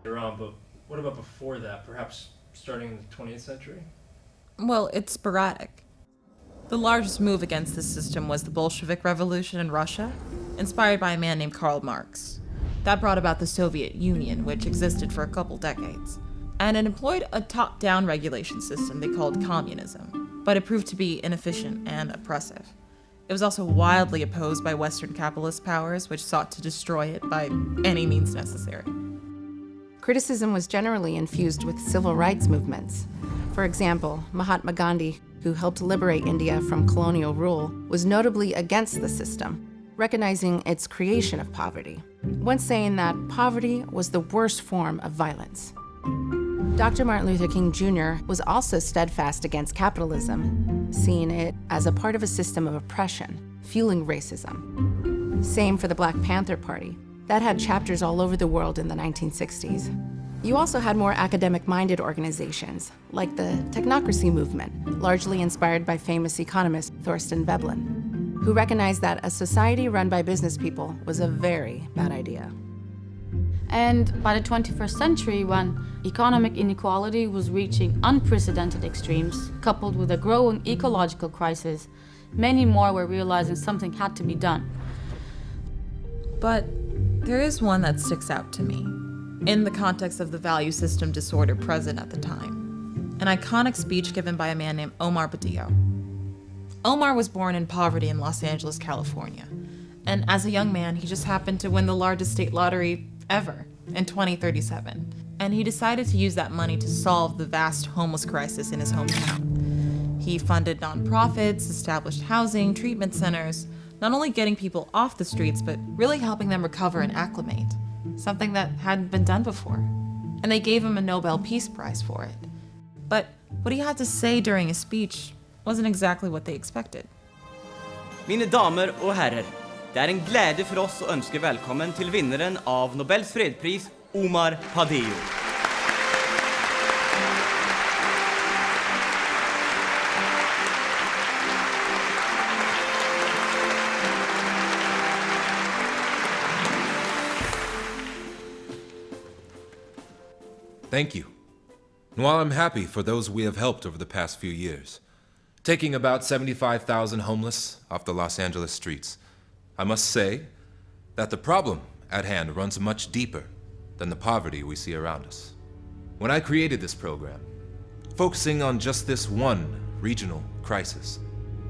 around, but what about before that? Perhaps starting in the 20th century? Well, it's sporadic. The largest move against this system was the Bolshevik Revolution in Russia, inspired by a man named Karl Marx. That brought about the Soviet Union, which existed for a couple decades. And it employed a top-down regulation system they called communism, but it proved to be inefficient and oppressive. It was also wildly opposed by Western capitalist powers, which sought to destroy it by any means necessary. Criticism was generally infused with civil rights movements. For example, Mahatma Gandhi, who helped liberate India from colonial rule, was notably against the system, recognizing its creation of poverty, once saying that poverty was the worst form of violence. Dr. Martin Luther King Jr. was also steadfast against capitalism, seeing it as a part of a system of oppression, fueling racism. Same for the Black Panther Party. That had chapters all over the world in the 1960s. You also had more academic-minded organizations, like the technocracy movement, largely inspired by famous economist Thorstein Veblen, who recognized that a society run by business people was a very bad idea. And by the 21st century, when economic inequality was reaching unprecedented extremes, coupled with a growing ecological crisis, many more were realizing something had to be done. But there is one that sticks out to me, in the context of the value system disorder present at the time. An iconic speech given by a man named Omar Badillo. Omar was born in poverty in Los Angeles, California. And as a young man, he just happened to win the largest state lottery ever in 2037. And he decided to use that money to solve the vast homeless crisis in his hometown. He funded nonprofits, established housing, treatment centers, not only getting people off the streets, but really helping them recover and acclimate, something that hadn't been done before. And they gave him a Nobel Peace Prize for it. But what he had to say during his speech wasn't exactly what they expected. Mine damer og herrer, det en glädje för oss att önska välkommen till vinnaren av Nobels fredspris, Omar Badillo. Thank you. And while I'm happy for those we have helped over the past few years, taking about 75,000 homeless off the Los Angeles streets, I must say that the problem at hand runs much deeper than the poverty we see around us. When I created this program, focusing on just this one regional crisis,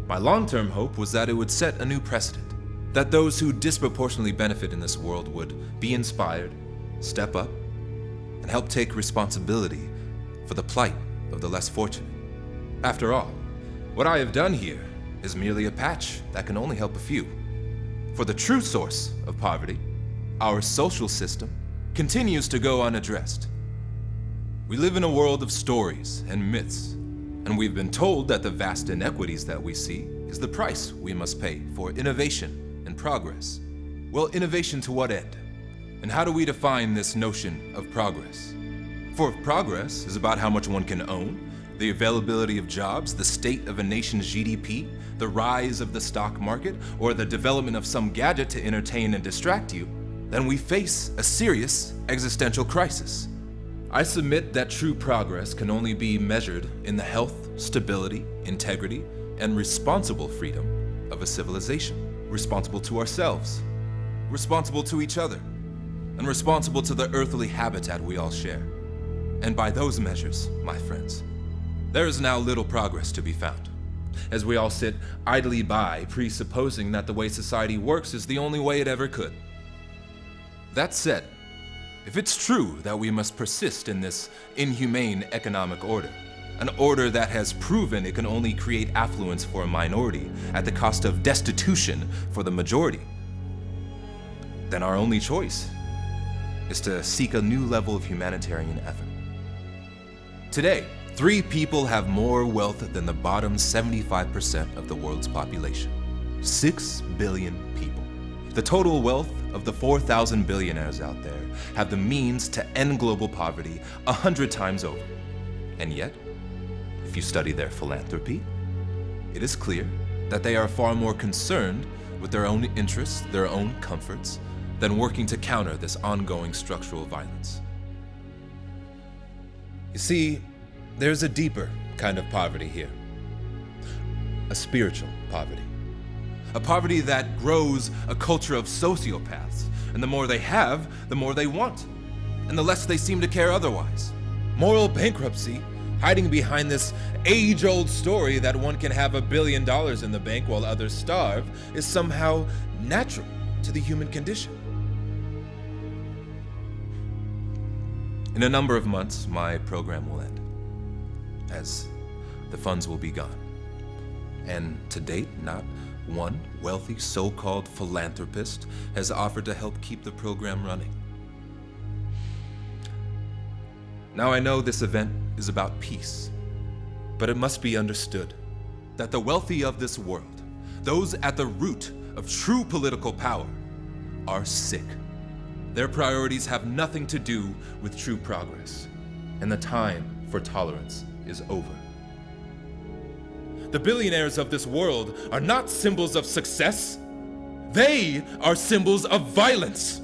my long-term hope was that it would set a new precedent, that those who disproportionately benefit in this world would be inspired, step up, and help take responsibility for the plight of the less fortunate. After all, what I have done here is merely a patch that can only help a few. For the true source of poverty, our social system, continues to go unaddressed. We live in a world of stories and myths, and we've been told that the vast inequities that we see is the price we must pay for innovation and progress. Well, innovation to what end? And how do we define this notion of progress? For if progress is about how much one can own, the availability of jobs, the state of a nation's GDP, the rise of the stock market, or the development of some gadget to entertain and distract you, then we face a serious existential crisis. I submit that true progress can only be measured in the health, stability, integrity, and responsible freedom of a civilization, responsible to ourselves, responsible to each other, and responsible to the earthly habitat we all share. And by those measures, my friends, there is now little progress to be found, as we all sit idly by, presupposing that the way society works is the only way it ever could. That said, if it's true that we must persist in this inhumane economic order, an order that has proven it can only create affluence for a minority at the cost of destitution for the majority, then our only choice is to seek a new level of humanitarian effort. Today, 3 people have more wealth than the bottom 75% of the world's population. 6 billion people. The total wealth of the 4,000 billionaires out there have the means to end global poverty 100 times over. And yet, if you study their philanthropy, it is clear that they are far more concerned with their own interests, their own comforts, than working to counter this ongoing structural violence. You see, there's a deeper kind of poverty here. A spiritual poverty. A poverty that grows a culture of sociopaths, and the more they have, the more they want, and the less they seem to care otherwise. Moral bankruptcy, hiding behind this age-old story that one can have $1 billion in the bank while others starve, is somehow natural to the human condition. In a number of months, my program will end, as the funds will be gone. And to date, not one wealthy so-called philanthropist has offered to help keep the program running. Now I know this event is about peace, but it must be understood that the wealthy of this world, those at the root of true political power, are sick. Their priorities have nothing to do with true progress, and the time for tolerance is over. The billionaires of this world are not symbols of success. They are symbols of violence.